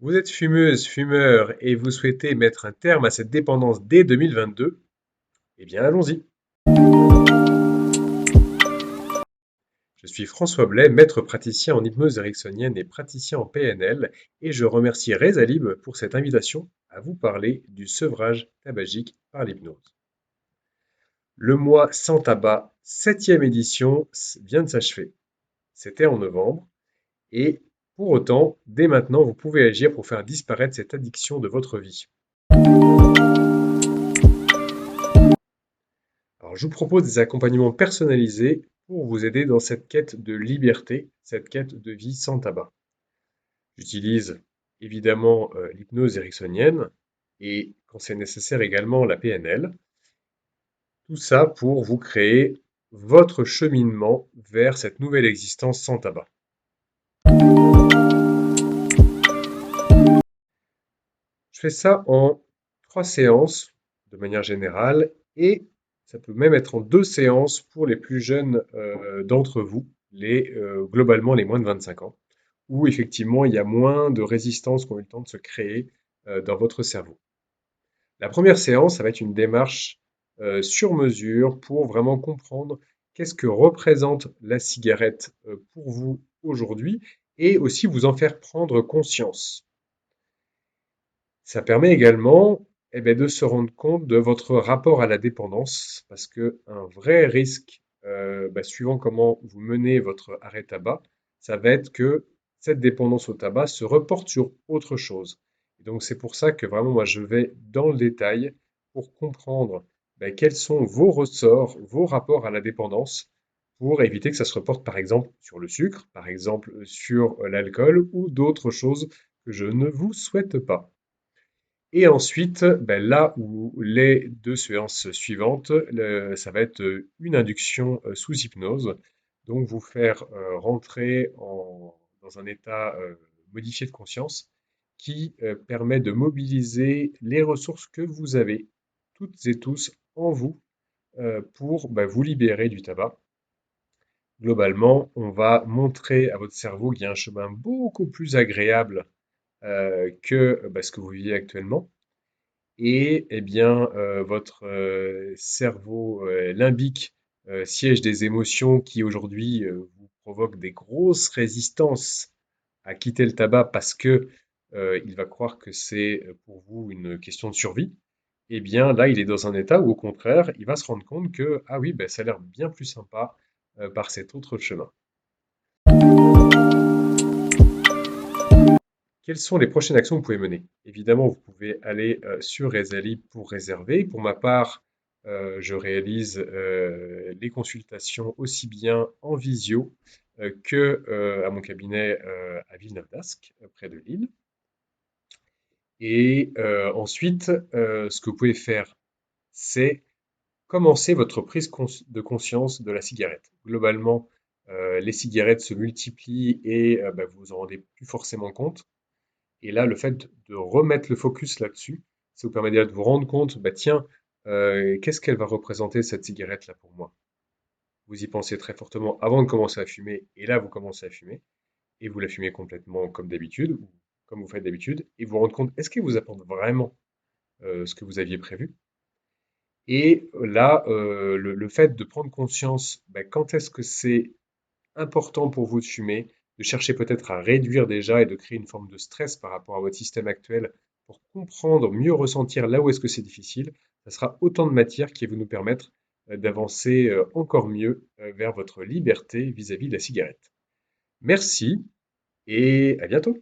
Vous êtes fumeuse, fumeur et vous souhaitez mettre un terme à cette dépendance dès 2022? Eh bien, allons-y. Je suis François Blais, maître praticien en hypnose ericksonienne et praticien en PNL, et je remercie Reza Lib pour cette invitation à vous parler du sevrage tabagique par l'hypnose. Le mois sans tabac, septième édition, vient de s'achever. C'était en novembre, et pour autant, dès maintenant, vous pouvez agir pour faire disparaître cette addiction de votre vie. Alors, je vous propose des accompagnements personnalisés pour vous aider dans cette quête de liberté, cette quête de vie sans tabac. J'utilise évidemment l'hypnose ericksonienne et, quand c'est nécessaire, également la PNL. Tout ça pour vous créer votre cheminement vers cette nouvelle existence sans tabac. Je fais ça en 3 séances de manière générale et ça peut même être en 2 séances pour les plus jeunes d'entre vous, globalement les moins de 25 ans, où effectivement il y a moins de résistances qui ont eu le temps de se créer dans votre cerveau. La première séance, ça va être une démarche sur mesure pour vraiment comprendre qu'est-ce que représente la cigarette pour vous aujourd'hui et aussi vous en faire prendre conscience. Ça permet également de se rendre compte de votre rapport à la dépendance, parce que un vrai risque, suivant comment vous menez votre arrêt tabac, ça va être que cette dépendance au tabac se reporte sur autre chose. Et donc c'est pour ça que vraiment moi je vais dans le détail pour comprendre quels sont vos ressorts, vos rapports à la dépendance, pour éviter que ça se reporte par exemple sur le sucre, par exemple sur l'alcool ou d'autres choses que je ne vous souhaite pas. Et ensuite, là où les 2 séances suivantes, ça va être une induction sous hypnose, donc vous faire rentrer dans un état modifié de conscience qui permet de mobiliser les ressources que vous avez toutes et tous en vous pour vous libérer du tabac. Globalement, on va montrer à votre cerveau qu'il y a un chemin beaucoup plus agréable que ce que vous vivez actuellement et eh bien, votre cerveau limbique, siège des émotions qui aujourd'hui vous provoquent des grosses résistances à quitter le tabac parce que il va croire que c'est pour vous une question de survie. Eh bien, là, il est dans un état où, au contraire, il va se rendre compte que, ah oui, ça a l'air bien plus sympa par cet autre chemin. Quelles sont les prochaines actions que vous pouvez mener? Évidemment, vous pouvez aller sur Resali pour réserver. Pour ma part, je réalise les consultations aussi bien en visio que à mon cabinet à Villeneuve-d'Ascq, près de Lille. Et ensuite, ce que vous pouvez faire, c'est commencer votre prise de conscience de la cigarette. Globalement, les cigarettes se multiplient et vous vous en rendez plus forcément compte. Et là, le fait de remettre le focus là-dessus, ça vous permet déjà de vous rendre compte, tiens, qu'est-ce qu'elle va représenter cette cigarette-là pour moi? Vous y pensez très fortement avant de commencer à fumer, et là, vous commencez à fumer, et vous la fumez complètement comme d'habitude, ou comme vous faites d'habitude, et vous vous rendez compte, est-ce qu'elle vous apporte vraiment ce que vous aviez prévu? Et là, le fait de prendre conscience, quand est-ce que c'est important pour vous de fumer, de chercher peut-être à réduire déjà et de créer une forme de stress par rapport à votre système actuel pour comprendre, mieux ressentir là où est-ce que c'est difficile, ça sera autant de matière qui va nous permettre d'avancer encore mieux vers votre liberté vis-à-vis de la cigarette. Merci et à bientôt.